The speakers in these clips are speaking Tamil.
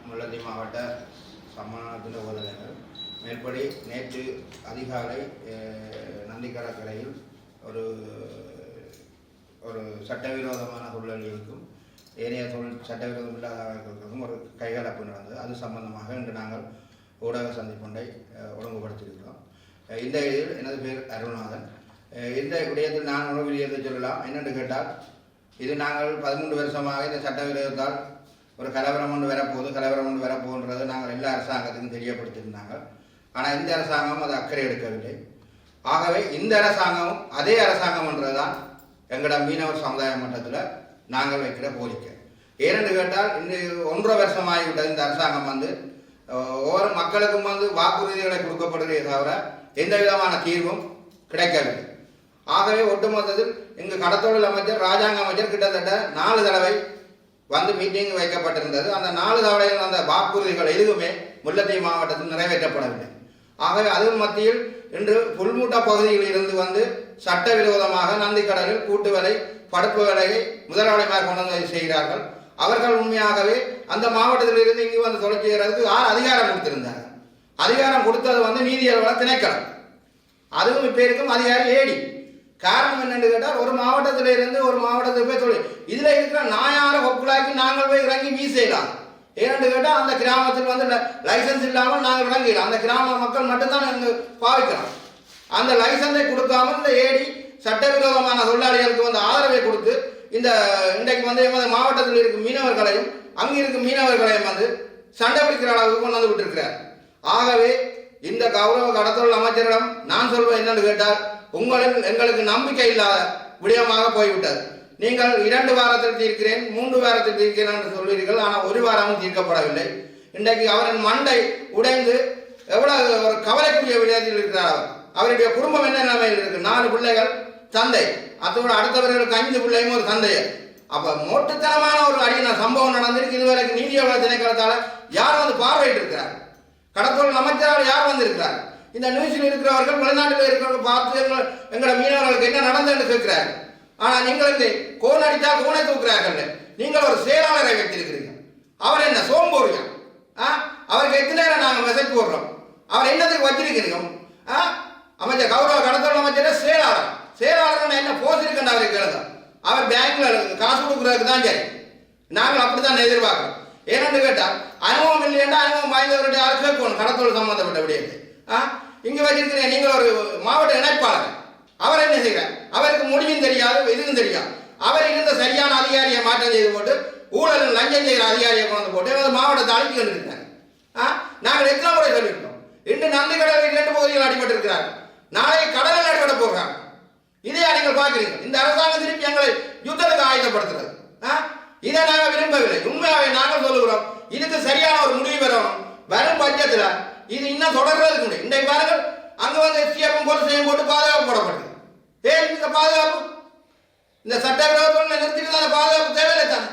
முல்லைத்தீவு மாவட்ட சமாதான உதவிகள் மேற்படி நேற்று அதிகாலை நந்திக்கடற்கரையில் ஒரு ஒரு சட்டவிரோதமான தொழிலாளிகளுக்கும் ஏனைய சட்டவிரோதம் இல்லாதவர்களுக்கும் ஒரு கைகலப்பு நடந்தது. அது சம்பந்தமாக இன்று நாங்கள் ஊடக சந்திப்பொன்றை ஒழுங்குபடுத்தியிருக்கிறோம். இந்த இதில் எனது பேர் அருள்நாதன். இந்த விடயத்தில் நான் ஒரு விடயத்தை சொல்லலாம். என்னென்று கேட்டால், இது நாங்கள் 13 வருஷமாக இந்த சட்டவிரோதத்தால் ஒரு கலவரம் ஒன்று வரப்போகுன்றது நாங்கள் எல்லா அரசாங்கத்துக்கும் தெரியப்படுத்தியிருந்தாங்க. ஆனால் இந்த அரசாங்கம் அது அக்கறை எடுக்கவில்லை. ஆகவே இந்த அரசாங்கமும் அதே அரசாங்கம் என்றதுதான் எங்களோட மீனவர் சமுதாய மட்டத்தில் நாங்கள் வைக்கிற கோரிக்கை. ஏனென்று கேட்டால், இந்த 1.5 வருஷமாகிவிட்டது இந்த அரசாங்கம் ஒவ்வொரு மக்களுக்கும் வாக்குறுதிகளை கொடுக்கப்படுகிறதே தவிர எந்த விதமான தீர்வும் கிடைக்கவில்லை. ஆகவே ஒட்டுமொத்தத்தில் இங்கு கடத்தொழில் அமைச்சர், ராஜாங்க அமைச்சர் கிட்டத்தட்ட 4 தடவை மீட்டிங் வைக்கப்பட்டிருந்தது. அந்த 4 தடவைகள் அந்த வாக்குறுதிகள் எதுவுமே முல்லைத்தீவு மாவட்டத்தில் நிறைவேற்றப்படவில்லை. ஆகவே அதன் மத்தியில் இன்று புல்மூட்டா பகுதியில் இருந்து சட்டவிரோதமாக நந்திக்கடலில் கூட்டு வேலை, படுப்பு வேலையை முதலாளிமார் கொண்டு செய்கிறார்கள். அவர்கள் உண்மையாகவே அந்த மாவட்டத்தில் இருந்து இங்கு தொழில் செய்கிறதுக்கு யார் அதிகாரம் கொடுத்திருந்தார்கள்? அதிகாரம் கொடுத்தது நீதியல் திணைக்களம். அதுவும் இப்ப இருக்கும் அதிகாரி ஏடி. காரணம் என்னன்னு கேட்டால், ஒரு மாவட்டத்தில் இருந்து ஒரு மாவட்டத்துக்கு போய் தொழில் இதுல இருக்கிற நாயார கொக்குலாக்கி நாங்கள் போய் இறங்கி வீசலாம். ஏன்னு கேட்டால், அந்த கிராமத்தில் லைசன்ஸ் இல்லாமல் நாங்கள் இறங்கிடலாம். அந்த கிராம மக்கள் மட்டும்தான் இங்கு பாவிக்கலாம். அந்த லைசன்ஸை கொடுக்காமல் இந்த ஏடி சட்டவிரோதமான தொழிலாளிகளுக்கு ஆதரவை கொடுத்து இன்றைக்கு எமது மாவட்டத்தில் இருக்கும் மீனவர்களையும் அங்கு இருக்கும் மீனவர்களையும் சண்டை பிடிக்கிற அளவுக்கு கொண்டு விட்டிருக்கிறார். ஆகவே இந்த கௌரவ கடத்தொழில் அமைச்சரிடம் நான் சொல்வது என்னன்னு கேட்டால், உங்களில் எங்களுக்கு நம்பிக்கை இல்லாத விடயமாக போய்விட்டது. நீங்கள் 2 வாரத்தில் தீர்க்கிறேன், 3 வாரத்தில் தீர்க்கிறேன் என்று சொல்வீர்கள். ஆனால் 1 வாரமும் தீர்க்கப்படவில்லை. இன்றைக்கு அவரின் மண்டை உடைந்து எவ்வளவு ஒரு கவலைக்குரிய விடயத்தில் இருக்கிறார். அவருடைய குடும்பம் என்ன நிலைமையில் இருக்கு? 4 பிள்ளைகள், தந்தை, அதோடு அடுத்தவர்களுக்கு 5 பிள்ளையும் ஒரு தந்தையர். அப்ப மோட்டுத்தனமான ஒரு அடின சம்பவம் நடந்திருக்கு. இதுவரைக்கும் நீதியவள திணைக்களத்தால யார் பார்வையிட்டு இருக்கிறார்? கடத்தொழில் அமைச்சரால் யார் வந்திருக்கிறார்? இந்த நியூஸில் இருக்கிறவர்கள், வெளிநாட்டில் இருக்கிறவர்கள் பார்த்து எங்களோட மீனவர்களுக்கு என்ன நடந்ததுன்னு கேட்கிறார்கள். ஆனால் நீங்கள் கோன் அடித்தா கோனை தூக்குறார்கள். நீங்கள் ஒரு செயலாளரை வைத்திருக்கிறீங்க. அவர் என்ன சோம்போறியா? அவருக்கு எத்தனை நேரம் நாங்கள் மெசேஜ் போடுறோம். அவர் என்னத்துக்கு வச்சிருக்கிறீங்க? அமைச்சர் கௌரவ கடத்தொழில் அமைச்சர் செயலாளர் என்ன போஸ் இருக்குன்னு அவரை கேளுங்க. அவர் பேங்க்ல காசு கொடுக்குறதுக்கு தான் சரி. நாங்கள் அப்படித்தான் எதிர்பார்க்கிறோம். ஏன்னு கேட்டால், அனுபவம் இல்லையா அனுபவம் வாய்ந்தவருடைய ஆள் கேட்கணும். கடத்தொழில் சம்பந்தப்பட்ட விடயத்தை இங்க வச்சிருக்கிறீங்க. நீங்கள் ஒரு மாவட்ட இணைப்பாளர். அவர் என்ன செய்கிறார்? அவருக்கு முடியும் தெரியாது, எதுவும் தெரியாது. அவர் இருந்த சரியான அதிகாரியை மாற்றம் செய்து போட்டு ஊழல் லஞ்சம் செய்கிற அதிகாரியை கொண்டு போட்டு மாவட்டத்தை அழித்து கொண்டிருக்கிறார். நாங்கள் எத்தனை முறை சொல்லியிருக்கோம். இன்று நந்திக்கடலில் 2 பகுதிகள் அடிபட்டிருக்கிறார். நாளை கடலில் அடிபட போகிறாங்க. இதையா நீங்கள் பார்க்கிறீங்க? இந்த அரசாங்கம் திருப்பி எங்களை யுத்தத்துக்கு ஆயுதப்படுத்துறது. இதை நாங்கள் விரும்பவில்லை. உண்மையாவே நாங்கள் சொல்லுகிறோம், இதுக்கு சரியான ஒரு முடிவு பெறணும். வரும் பட்சத்தில் இது இன்னும் தொடர்றதுக்கு முடியும். இன்றைக்கு பாருங்கள், அங்க எஸ்டிஎஃப் போலீஸையும் போட்டு பாதுகாப்பு போடப்படுது. ஏன் இந்த பாதுகாப்பு? இந்த சட்டவிரோதம் நிறுத்திட்டு அந்த பாதுகாப்பு தேவையில்லை தானே?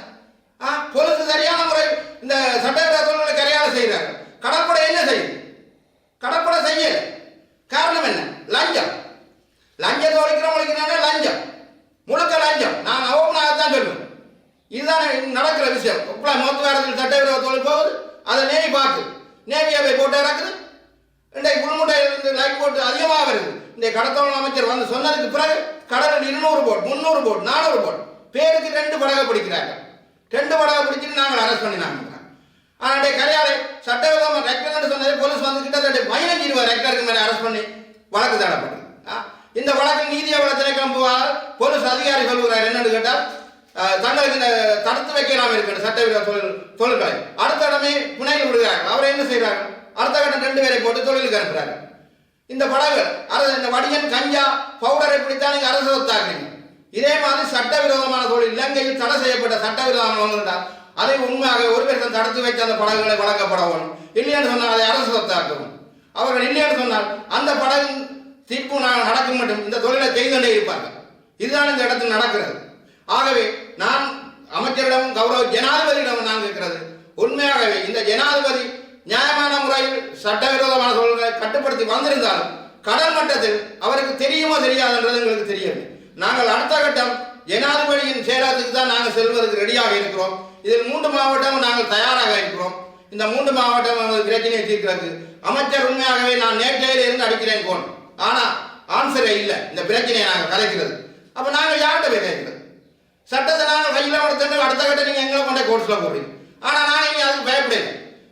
போலீஸ் சரியான முறை இந்த சட்டவிரோதங்களை கரையாள செய்கிறாங்க. கடற்படை என்ன செய்யுது? கடற்படை செய்யல. காரணம் என்ன? லஞ்சம். லஞ்சத்தை ஒழிக்கிறோம். லஞ்சம் முழுக்க லஞ்சம். நான் ஓப்பனாகத்தான் சொல்லுவேன். இதுதான் நடக்கிற விஷயம். மொத்தத்தில் சட்டவிரோத தொழில் போகுது. அதை நேவி பார்த்து நேவியாவை போட்டு இறக்குது. இன்றைக்கு புல்முட்டையிலிருந்து லைட் போட்டு அதிகமாக வருது. இந்த கடத்தொழில் அமைச்சர் சொன்னதுக்கு பிறகு கடலில் 200 போட், 300 போட், 400 போட் பேருக்கு 2 படகை பிடிக்கிறாங்க. 2 படகை பிடிச்சிட்டு நாங்கள் அரெஸ்ட் பண்ணினாங்க. ஆனால் கரையாளை சட்டவிரோதமாக ரெக்டர் சொன்னது போலீஸ் கிட்டத்தட்ட 15-20 ரெக்டருக்கு மேலே அரெஸ்ட் பண்ணி வழக்கு தேடப்பட்டது. இந்த வழக்கு நீதியவள திணைக்களம் போலீஸ் அதிகாரி சொல்லுகிறார் என்னன்னு கேட்டால், தங்களுக்கு இந்த தடுத்து வைக்கலாம் இருக்கு சட்டவிரோத தொழில்களை. அடுத்த இடமே புனையில் விடுகிறார்கள். அவர் என்ன செய்கிறார்கள்? அடுத்த கட்டம் 2 பேரை போட்டு தொழிலுக்கு அனுப்புகிறார்கள். இந்த படகுகள் இந்த வடிகன், கஞ்சா, பவுடரை பிடித்தான் நீங்க அரசு சொத்தாக்குறீங்க. இதே மாதிரி சட்டவிரோதமான தொழில் இலங்கையில் தடை செய்யப்பட்ட சட்டவிரோதமான அதை உண்மையாக ஒரு பேர் தடுத்து வைத்து அந்த படகுகளை வழங்கப்படவும், இல்லைன்னு சொன்னால் அதை அரசு சொத்தாக்கவும். அவர்கள் இல்லைன்னு சொன்னால் அந்த படகு தீர்ப்பு நடக்கும் மட்டும் இந்த தொழிலை செய்துகொண்டே இருப்பார்கள். இதுதான் இந்த இடத்தில் நடக்கிறது. ஆகவே நான் அமைச்சரிடம், கௌரவ ஜனாதிபதியிடம் நான் கேட்கிறது, உண்மையாகவே இந்த ஜனாதிபதி நியாயமான முறையில் சட்டவிரோதமான தொழில்களை கட்டுப்படுத்தி வந்திருந்தாலும் கடல் மட்டத்தில் அவருக்கு தெரியுமோ தெரியாதுன்றது எங்களுக்கு தெரியவில்லை. நாங்கள் அடுத்த கட்டம் ஜனாதிபதியின் செயலகத்துக்கு தான் நாங்கள் செல்வதற்கு ரெடியாக இருக்கிறோம். இதில் 3 மாவட்டமும் நாங்கள் தயாராக இருக்கிறோம். இந்த 3 மாவட்டம் பிரச்சனையை தீர்க்கிறது. அமைச்சர் உண்மையாகவே நான் நேற்றையில இருந்து அடிக்கிறேன் போன், ஆனா ஆன்சரே இல்லை இந்த பிரச்சனையை நாங்கள் கலைக்கிறது. அப்ப நாங்கள் யார்கிட்ட போய் கேட்கிறது? சட்டத்தை நாங்கள் கையில் எடுத்துட்டு அடுத்த கட்ட நீங்க எங்களை கொண்டே கோர்ட்ஸ்ல போடுறீங்க. ஆனா நாங்கள் இனி அதுக்கு பயப்படல.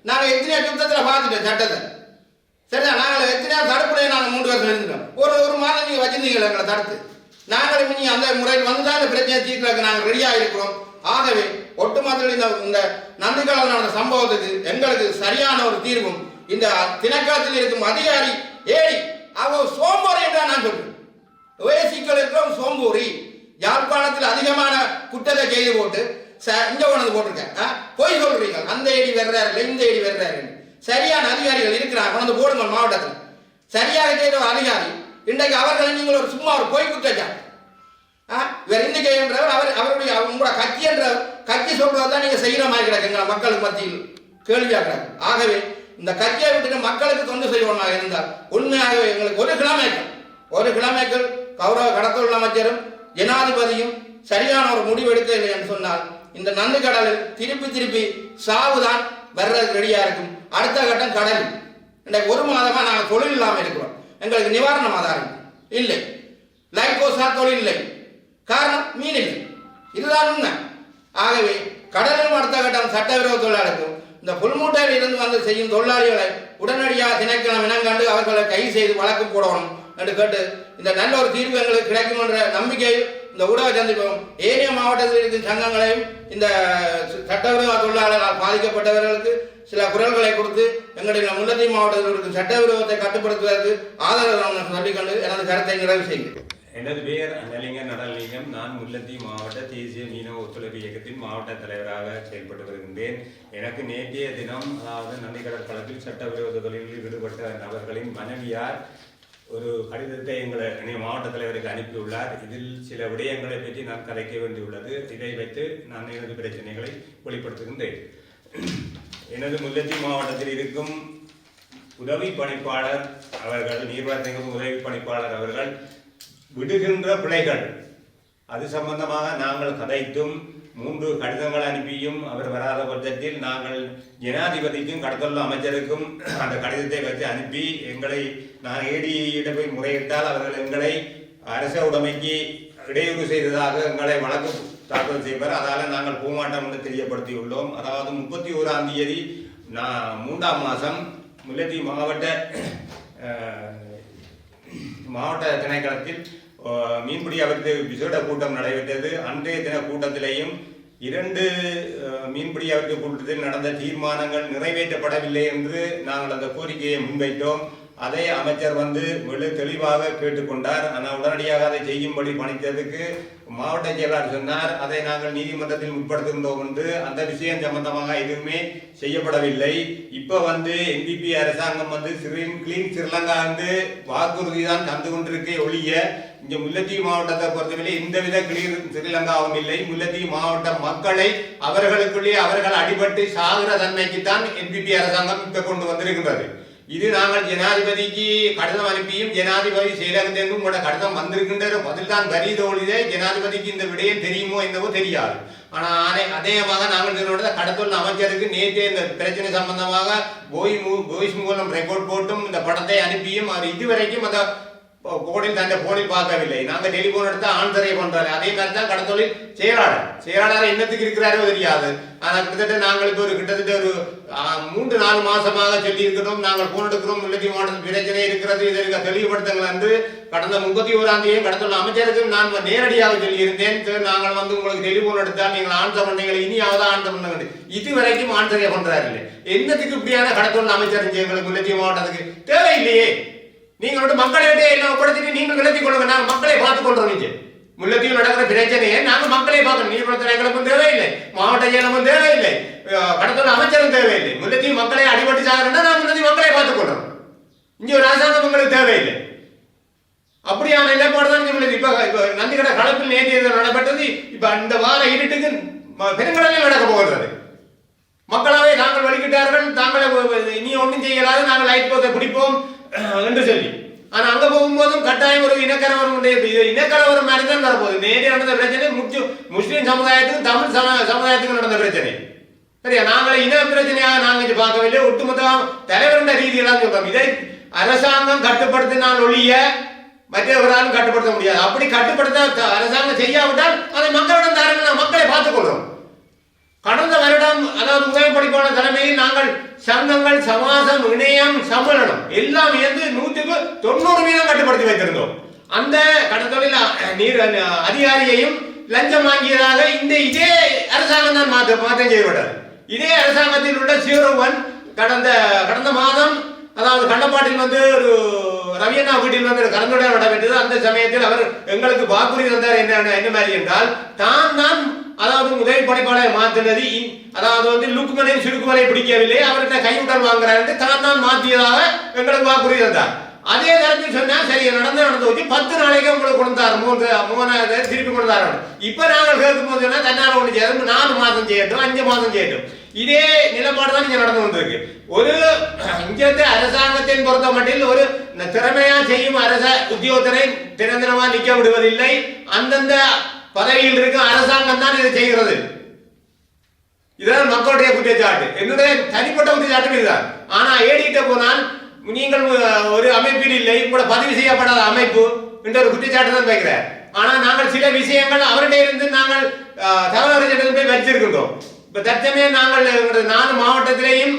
நாங்கள் எத்தனையோ யுத்தத்தில் பார்த்துட்டோம் சட்டத்தை. சரியா? நாங்கள் எத்தனையோ தடுப்புடைய நாங்கள் 3 வருஷம் இருந்துட்டோம். ஒரு மாதம் நீங்க வச்சிருந்தீங்களா எங்களை தடுத்து? நாங்கள் இனி அந்த முறையில் வந்துதான் இந்த பிரச்சனையை தீர்க்கிறதுக்கு நாங்கள் ரெடியாக இருக்கிறோம். ஆகவே ஒட்டுமொத்த இந்த நந்திக்கடல் நடந்த சம்பவத்துக்கு எங்களுக்கு சரியான ஒரு தீர்வும் இந்த திணைக்களத்தில் இருக்கும் அதிகாரி ஏடி அவ சோம்பேறி என்றால் நான் சொல்றேன். ஓசிக்கள் இருக்கிறோம் சோம்பூரி. யாழ்ப்பாணத்தில் அதிகமான குற்றத்தை செய்து போட்டு இங்க கொண்டு போட்டிருக்கேன். போய் சொல்றீங்க அந்த ஏடி வர்றாரு இந்த ஏடி வர்றாரு. சரியான அதிகாரிகள் இருக்கிறாங்க, கொண்டு போடுங்க மாவட்டத்தில். சரியாக செய்த அதிகாரி இன்றைக்கு அவர்களை நீங்கள் ஒரு சும்மா ஒரு பொய் குற்றச்சாட்டு இவர் இன்றைக்கு என்றவர் அவருடைய உங்களோட கட்சி என்ற கட்சி சொல்றதான் நீங்க செய்யற மாதிரி கிடக்குங்களா மக்களுக்கு மத்தியில் கேள்வியாகிறாங்க. ஆகவே இந்த கட்சியை விட்டு மக்களுக்கு தொண்டு செய்வோமாக இருந்தால் உண்மையாகவே எங்களுக்கு ஒரு கிழமைக்குள் கௌரவ கடத்தொழில் அமைச்சரும் ஜனாதிபதியும் சரியான ஒரு முடிவு எடுக்கவில்லை என்று சொன்னால் இந்த நந்திக்கடலில் திருப்பி சாவுதான் வர்றதுக்கு ரெடியா இருக்கும். அடுத்த கட்டம் கடல். இன்றைக்கு 1 மாதமா நாங்கள் தொழில் இல்லாமல் இருக்கிறோம். எங்களுக்கு நிவாரணம் ஆதாரம் இல்லை, லைஃபோசா தொழில் இல்லை, காரணம் மீன் இல்லை. இதுதான் உண்மை. ஆகவே கடலில் அடுத்த கட்டம் சட்டவிரோத தொழிலாளருக்கும் இந்த புல்மூட்டையில் இருந்து வந்து செய்யும் தொழிலாளிகளை உடனடியாக திணைக்களம் இனங்கண்டு அவர்களை கைது செய்து வழக்கு போடணும் என்று கேட்டு இந்த நல்ல ஒரு தீர்வு எங்களுக்கு கிடைக்கும் என்ற நம்பிக்கையில் இந்த ஊடக சந்திப்போம். ஏனைய மாவட்டத்தில் இருக்கும் சங்கங்களையும் இந்த சட்டவிரோத தொழிலாளர்களால் பாதிக்கப்பட்டவர்களுக்கு சில குரல்களை கொடுத்து எங்களுடைய முல்லைத்தீவு மாவட்டத்தில் இருக்கும் சட்டவிரோதத்தை கட்டுப்படுத்துவதற்கு ஆதரவு சொல்லிக்கொண்டு எனது கருத்தை நிறைவு செய்கிறேன். எனது பெயர் அன்னலிங்கம் நடலிங்கம். நான் முல்லைத்தீவு மாவட்ட தேசிய மீனவ ஒத்துழைப்பு இயக்கத்தின் மாவட்ட தலைவராக செயல்பட்டு வருகின்றேன். எனக்கு நேற்றைய தினம், அதாவது நந்திக்கடல் களத்தில் சட்டவிரோத தொழிலில் ஈடுபட்ட நபர்களின் மனைவியார் ஒரு கடிதத்தை எங்களை மாவட்ட தலைவருக்கு அனுப்பியுள்ளார். இதில் சில விடயங்களை பற்றி நான் கதைக்க வேண்டியுள்ளது. இதை வைத்து நான் எனது பிரச்சனைகளை வெளிப்படுத்துகின்றேன். எனது முல்லைத்தீவு மாவட்டத்தில் இருக்கும் உதவி பணிப்பாளர் அவர்கள், நீர்வளத்துறை உதவி பணிப்பாளர் அவர்கள் விடுகின்ற பிழைகள் அது சம்பந்தமாக நாங்கள் கதைத்தும் 3 கடிதங்கள் அனுப்பியும் அவர் வராத பட்சத்தில் நாங்கள் ஜனாதிபதிக்கும் கடத்தொழில் அமைச்சருக்கும் அந்த கடிதத்தை வச்சு அனுப்பி எங்களை நான் ஏடியிடம் போய் முறையிட்டால் அவர்கள் எங்களை அரச உடைமைக்கு இடையூறு செய்ததாக எங்களை வழக்கு தாக்கல் செய்வார். அதால் நாங்கள் போமாட்டோம் என்று தெரியப்படுத்தியுள்ளோம். அதாவது 31ஆம் தேதி 3ஆம் மாதம் முல்லைத்தீவு மாவட்ட திணைக்களத்தில் மீன்பிடி அபிவிருத்தி விசேட கூட்டம் நடைபெற்றது. அன்றைய தின கூட்டத்திலேயும் 2 மீன்பிடி அபிவிருத்தி கூட்டத்தில் நடந்த தீர்மானங்கள் நிறைவேற்றப்படவில்லை என்று நாங்கள் அந்த கோரிக்கையை முன்வைத்தோம். அதை அமைச்சர் தெளிவாக கேட்டுக்கொண்டார். ஆனால் உடனடியாக அதை செய்யும்படி பணித்ததுக்கு மாவட்ட செயலாளர் சொன்னார், அதை நாங்கள் நீதிமன்றத்தில் முற்படுத்துகின்றோம் என்று. அந்த விஷயம் சம்பந்தமாக எதுவுமே செய்யப்படவில்லை. இப்போ NPP அரசாங்கம் கிளீன் ஸ்ரீலங்கா வாக்குறுதி தான் தந்து கொண்டிருக்கே ஒழிய இங்க முல்லைத்தீவு மாவட்டத்தை பொறுத்தவரை எந்தவித கிளீன் ஸ்ரீலங்காவும் இல்லை. முல்லைத்தீவு மாவட்ட மக்களை அவர்களுக்குள்ளே அவர்கள் அடிபட்டு சாகிற தன்மைக்குத்தான் NPP அரசாங்கம் இப்ப கொண்டு வந்திருக்கின்றது. இது நாங்கள் ஜனாதிபதிக்கு கடிதம் அனுப்பியும் ஜனாதிபதி செயலகத்திலிருந்து உங்களோட கடிதம் வந்திருக்கின்ற பதில் தான் வரிதோழிதே. ஜனாதிபதிக்கு இந்த விடயம் தெரியுமோ என்னவோ தெரியாது. ஆனால் அதேமாக நாங்கள் கடத்தொழில் அமைச்சருக்கு நேற்றே இந்த பிரச்சனை சம்பந்தமாக வாய்ஸ் மூலம் ரெக்கார்ட் போட்டும் இந்த படத்தை அனுப்பியும் அவர் இதுவரைக்கும் அந்த போனில் பார்க்கவில்லை. நாங்கள் டெலிபோன் எடுத்து ஆன்சரே பண்றாரு. அதே மாதிரி தான் கடத்தொழில் செயலாளர் என்னத்துக்கு இருக்கிறாரோ தெரியாது. ஆனால் கிட்டத்தட்ட நாங்கள் இப்போ கிட்டத்தட்ட ஒரு 3-4 மாசமாக சொல்லி இருக்கிறோம். நாங்கள் போன் எடுக்கிறோம், முல்லைத்தீவு மாவட்டத்தில் பிரச்சனை இருக்கிறது, இதற்கு தெளிவுபடுத்துங்கள் என்று கடந்த 31ஆம் தேதி கடத்தொழில் அமைச்சருக்கு நான் நேரடியாக சொல்லியிருந்தேன். நாங்கள் உங்களுக்கு டெலிபோன் எடுத்தால் நீங்கள் ஆன்சர் பண்ணீங்க, இனியாவது ஆன்சர் பண்ணுங்க. இதுவரைக்கும் ஆன்சரே பண்றாரு இல்லை. என்னத்துக்கு இப்படியான கடத்தொழில் அமைச்சர் எங்களுக்கு முல்லைத்தீவு மாவட்டத்துக்கு தேவையில்லையே. நீங்கள் மக்களிடையே எல்லாம் ஒப்படைச்சிட்டு நீங்கள் விளக்கிக் கொள்ளுங்க. நாங்கள் மக்களை பார்த்துக் கொள்றோம். முல்லைத்தீவில் நடக்கிற பிரச்சனையை நாங்கள் மக்களை பார்க்கணும். நீர்வளத்துறைகளும் தேவையில்லை, மாவட்ட செயலமும் தேவையில்லை, கடத்தொழில் அமைச்சரும் தேவையில்லை. முல்லைத்தீவு மக்களை அடிபட்டு சாகிறோம்னா நான் முல்லைத்தீவு மக்களை பார்த்துக் கொள்றோம். இங்க ஒரு அரசாங்கம் உங்களுக்கு தேவையில்லை. அப்படியான நிலைப்பாடு தான் இப்ப நந்திக்கடல் களத்தில் நேற்று நடைபெற்றது. இப்ப இந்த வார இருட்டுக்கு பெருங்கடலில் நடக்க போகிறது. மக்களாவே நாங்கள் வழிகிட்டார்கள், தாங்களை இனி ஒன்றும் செய்யலாது, நாங்கள் லைட் போதை பிடிப்போம் என்று சொல்லி. ஆனா அங்க போகும்போதும் கட்டாயம் ஒரு இனக்கலவரம் மாதிரி தான் வரப்போகுது. நேரே நடந்த பிரச்சனை முஸ்லீம் சமுதாயத்துக்கும் தமிழ் சமுதாயத்துக்கும் நடந்த பிரச்சனை. சரியா? நாங்கள் இன பிரச்சனையாக நாங்கள் பார்க்கவில்லை. ஒட்டுமொத்தமாக தலைவர் ரீதியெல்லாம் சொல்றோம். இதை அரசாங்கம் கட்டுப்படுத்தினால் ஒழிய மற்றவராலும் கட்டுப்படுத்த முடியாது. அப்படி கட்டுப்படுத்த அரசாங்கம் செய்யாவிட்டால் அதை மக்களிடம் தாருங்கள், மக்களை பார்த்துக் கொள்றோம். கடந்த வருடம் அதாவது உதவி படிப்பாளர் தலைமையில் நாங்கள் சங்கங்கள், சமாசம், இணையம், சம்மேளனம் எல்லாம் இயந்து 190% கட்டுப்படுத்தி வைத்திருந்தோம். அந்த கடத்தொழில் நீர் அதிகாரியையும் லஞ்சம் வாங்கியதாக இதே அரசாங்கம் தான் மாற்றம் செய்யப்பட்டது. இதே அரசாங்கத்தில் உள்ள சிறுவன் கடந்த மாதம் அதாவது கண்டப்பாட்டில் வந்து ஒரு ரவியண்ணா வீட்டில் வந்து கலந்துரையாடல் நடைபெற்றது. அந்த சமயத்தில் அவர் எங்களுக்கு வாக்குறுதி தந்தார். என்ன மாதிரி என்றால் தான் அதாவது உதவி படைப்பாளர் மாற்றினது அதாவது வந்து லுக்குமனையும் சுருக்குமனை பிடிக்கவில்லை, அவர்கிட்ட கைவிட்டல் வாங்குறாரு தான் மாற்றியதாக எங்களுக்கு வாக்குறுதி தந்தார். அதே நேரத்தில் சொன்னா சரி நடந்து வச்சு 10 நாளைக்கு உங்களுக்கு கொடுத்தாரு, 3 திருப்பி கொடுத்தாரு. இப்ப நாங்கள் கேட்கும் போது சொன்னா தன்னால ஒன்று செய்யணும், 4 மாதம் செய்யட்டும், 5 மாதம் செய்யட்டும். இதே நிலைப்பாடு தான் இங்க நடந்து வந்திருக்கு. ஒரு இங்கே அரசாங்கத்தின் பொறுத்த மட்டில் ஒரு திறமையா செய்யும் உத்தியோகத்தரை தினந்தினமா நிக்க விடுவதில்லை. அந்தந்த பதவியில் இருக்கும் அரசாங்கம் தான் இதை செய்கிறது. இதுதான் மக்களுடைய குற்றச்சாட்டு. என்னுடைய தனிப்பட்ட குற்றச்சாட்டு இதுதான். ஆனா ஏடிட்ட போனால் நீங்கள் ஒரு அமைப்பில் இல்லை, கூட பதிவு செய்யப்படாத அமைப்பு என்ற ஒரு குற்றச்சாட்டு தான் வைக்கிறார். ஆனா நாங்கள் சில விஷயங்கள் அவருடைய இருந்து நாங்கள் தகவல் போய் வச்சிருக்கின்றோம். இப்ப தற்சமய நாங்கள் 4 மாவட்டத்திலேயும்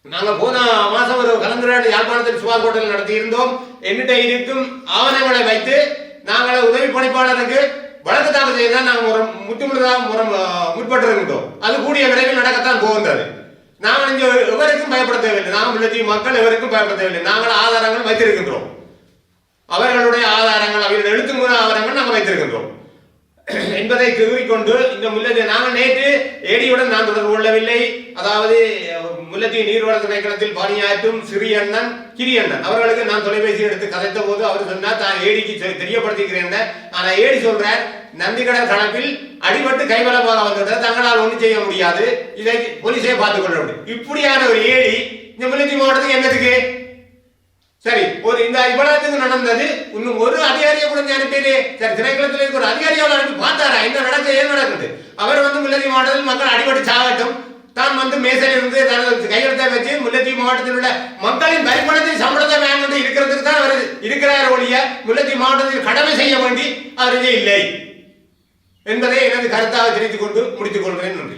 நாங்கள் போன மாசம் ஒரு கலந்துரையாடல் யாழ்ப்பாணத்தில் சுவாஸ் ஹோட்டல் நடத்தி இருந்தோம். என்னிட்ட இருக்கும் ஆவணங்களை வைத்து நாங்கள் உதவி பணிப்பாளருக்கு வழக்கு தாக்கல் செய்தால் நாங்கள் முற்பட்டு இருக்கின்றோம். அது கூடிய விரைவில் நடக்கத்தான் போகின்றது. நாங்கள் இங்கே எவருக்கும் பயப்பட தேவையில்லை. நாங்கள் முல்லைத்தீவு மக்கள் எவருக்கும் பயப்பட தேவையில்லை. நாங்கள் ஆதாரங்கள் வைத்திருக்கின்றோம். அவர்களுடைய ஆதாரங்கள், அவர்கள் எழுத்துமுறை ஆதாரங்கள் நாங்கள் வைத்திருக்கின்றோம் என்பதை கூறிக்கொண்டு இந்த முல்லைத்தீவு நாங்கள் நேற்று ஏடியுடன் நான் தொடர்பு கொள்ளவில்லை. அதாவது முல்லைத்தீவு நீர்வள திணைக்களத்தில் பணியாற்றும் சிறியண்ணன், கிரியண்ணன் அவர்களுக்கு நான் தொலைபேசி எடுத்து கதைத்த போது அவர் சொன்னார் தான் ஏடிக்கு தெரியப்படுத்திக்கிறேன். ஆனா ஏடி சொல்றார் நந்திக்கடல் கணக்கில் அடிபட்டு கைவலமாக வந்துவிட்ட தங்களால் ஒன்றும் செய்ய முடியாது, இதை போலீஸே பார்த்துக் கொள்ள முடியும். இப்படியான ஒரு ஏடி இந்த முல்லைத்தீவு மாவட்டத்துக்கு என்னத்துக்கு? சரி, ஒரு இந்த இவ்வளவுக்கு நடந்தது. இன்னும் ஒரு அதிகாரியை கூட அனுப்பியது. சரி, திணைக்களத்தில் இருக்க ஒரு அதிகாரியால் அனுப்பி பார்த்தாரா என்ன நடக்குது, ஏன் நடக்குது? அவர் வந்து முல்லைத்தீவு மாவட்டத்தில் மக்கள் அடிபட்டு சாகட்டும், தான் வந்து மேசையில் இருந்து தனது கையெழுத்தை வச்சு முல்லைத்தீவு மாவட்டத்தில் உள்ள மக்களின் வரிப்பணத்தை சம்பளத்தை வாங்கிட்டு இருக்கிறதுக்கு தான் அவர் இருக்கிறார் ஒழிய முல்லைத்தீவு மாவட்டத்தில் கடமை செய்ய வேண்டி அவருக்கு இல்லை என்பதை எனது கருத்தாக தெரிவித்துக் கொண்டு முடித்துக் கொள்கிறேன். நன்றி.